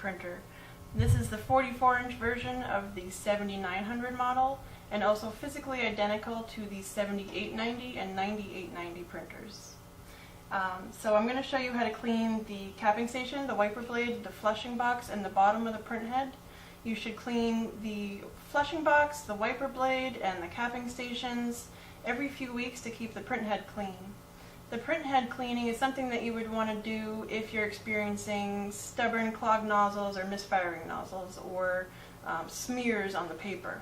printer. This is the 44-inch version of the 7900 model, and also physically identical to the 7890 and 9890 printers. So I'm going to show you how to clean the capping station, the wiper blade, the flushing box, and the bottom of the print head. You should clean the flushing box, the wiper blade, and the capping stations every few weeks to keep the print head clean. The print head cleaning is something that you would want to do if you're experiencing stubborn clogged nozzles or misfiring nozzles or smears on the paper.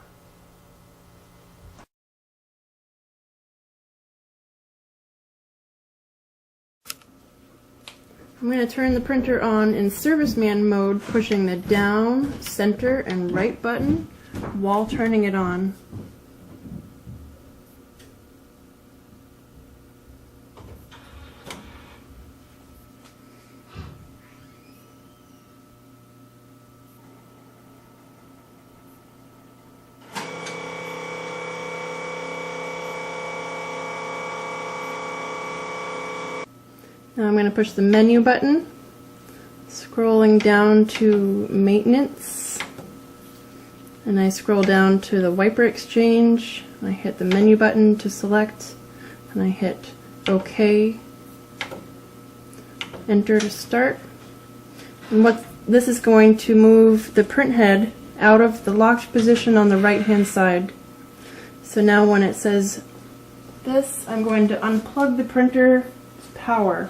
I'm going to turn the printer on in serviceman mode, pushing the down, center, and right button while turning it on. Now I'm going to push the menu button, scrolling down to maintenance, and I scroll down to the wiper exchange. I hit the menu button to select, and I hit OK, enter to start. And what this is going to move the print head out of the locked position on the right hand side. So now when it says this, I'm going to unplug the printer's power.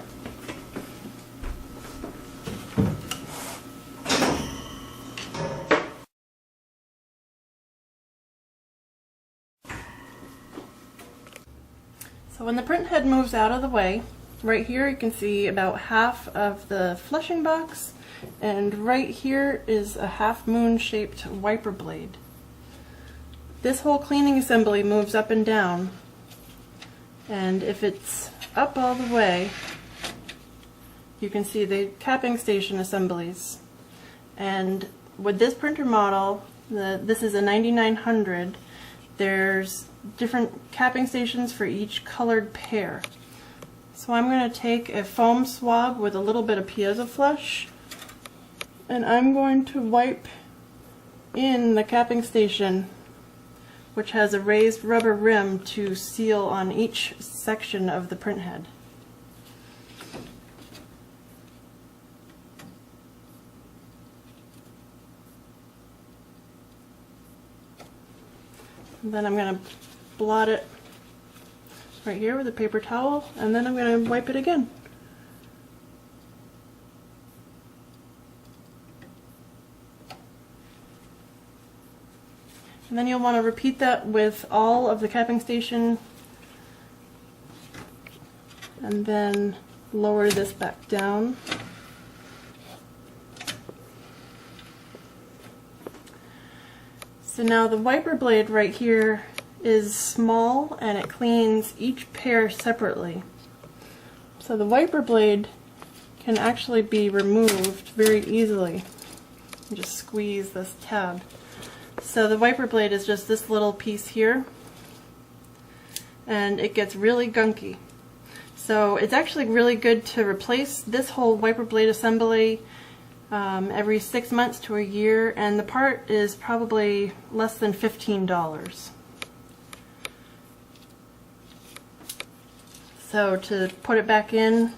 So when the print head moves out of the way, right here you can see about half of the flushing box, and right here is a half moon shaped wiper blade. This whole cleaning assembly moves up and down, and if it's up all the way, you can see the capping station assemblies. And with this printer model, this is a 9900, there's different capping stations for each colored pair. So I'm going to take a foam swab with a little bit of piezo flush, and I'm going to wipe in the capping station, which has a raised rubber rim to seal on each section of the print head. And then I'm going to blot it right here with a paper towel, and then I'm going to wipe it again. And then you'll want to repeat that with all of the capping station, and then lower this back down. So now the wiper blade right here is small, and it cleans each pair separately. So the wiper blade can actually be removed very easily. You just squeeze this tab. So the wiper blade is just this little piece here, and it gets really gunky. So it's actually really good to replace this whole wiper blade assembly every 6 months to a year, and the part is probably less than $15. So to put it back in,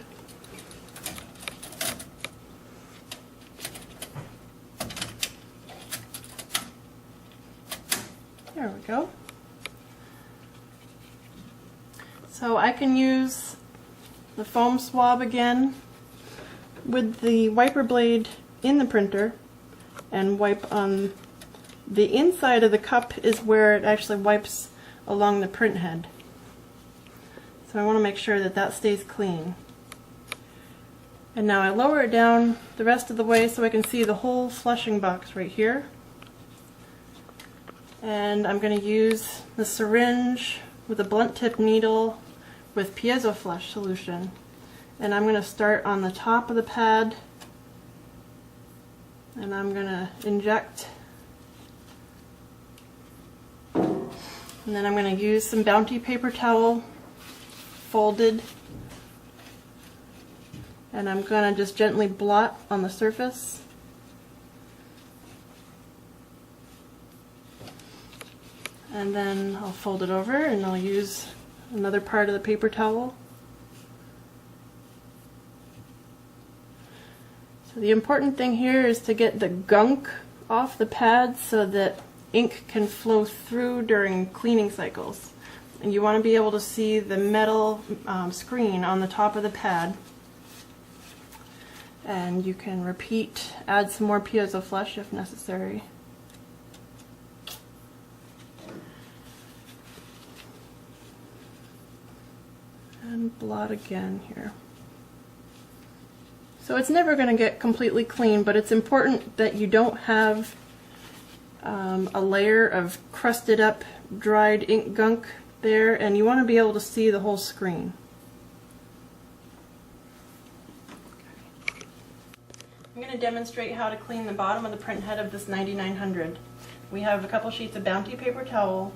there we go. So I can use the foam swab again with the wiper blade in the printer and wipe on the inside of the cup is where it actually wipes along the print head. So I want to make sure that that stays clean. And now I lower it down the rest of the way so I can see the whole flushing box right here. And I'm going to use the syringe with a blunt tip needle with piezo flush solution. And I'm going to start on the top of the pad, and I'm going to inject, and then I'm going to use some Bounty paper towel folded, and I'm going to just gently blot on the surface. And then I'll fold it over and I'll use another part of the paper towel. So the important thing here is to get the gunk off the pad so that ink can flow through during cleaning cycles. And you want to be able to see the metal screen on the top of the pad. And you can repeat, add some more piezo flush if necessary. And blot again here. So it's never going to get completely clean, but it's important that you don't have a layer of crusted up dried ink gunk there, and you want to be able to see the whole screen. I'm going to demonstrate how to clean the bottom of the print head of this 9900. We have a couple sheets of Bounty paper towel,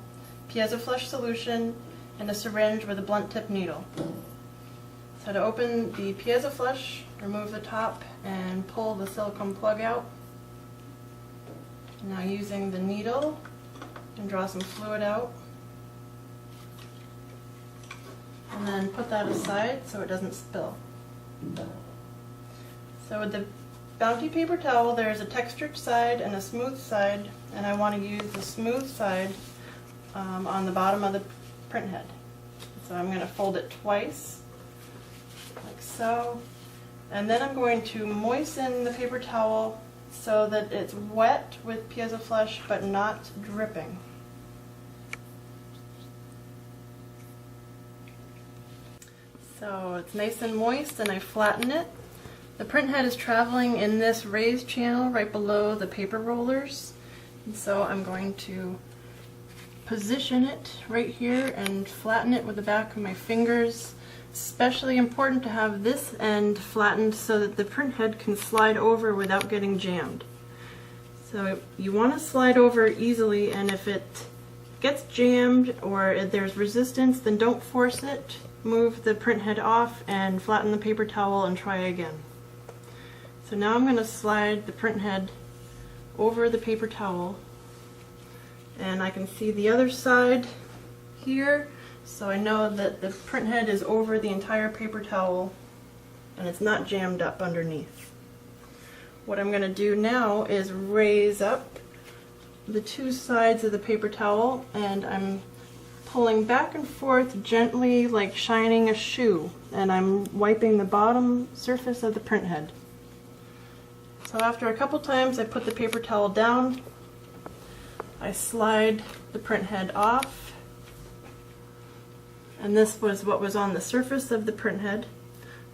piezo flush solution, and a syringe with a blunt tip needle. So to open the piezo flush, remove the top and pull the silicone plug out. Now using the needle, and draw some fluid out. And then put that aside so it doesn't spill. So with the Bounty paper towel, there's a textured side and a smooth side, and I want to use the smooth side on the bottom of the print head. So I'm going to fold it twice, like so, and then I'm going to moisten the paper towel so that it's wet with piezo flush but not dripping. So it's nice and moist, and I flatten it. The print head is traveling in this raised channel right below the paper rollers, and so I'm going to position it right here and flatten it with the back of my fingers. Especially important to have this end flattened so that the print head can slide over without getting jammed. So you want to slide over easily, and if it gets jammed or if there's resistance, then don't force it. Move the print head off and flatten the paper towel and try again. So now I'm going to slide the print head over the paper towel, and I can see the other side here, so I know that the print head is over the entire paper towel and it's not jammed up underneath. What I'm going to do now is raise up the two sides of the paper towel, and I'm pulling back and forth gently like shining a shoe, and I'm wiping the bottom surface of the print head. So after a couple times I put the paper towel down, I slide the print head off, and this was what was on the surface of the print head,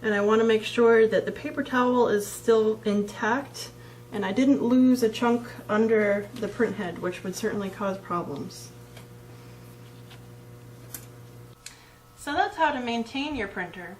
and I want to make sure that the paper towel is still intact and I didn't lose a chunk under the print head, which would certainly cause problems. So that's how to maintain your printer.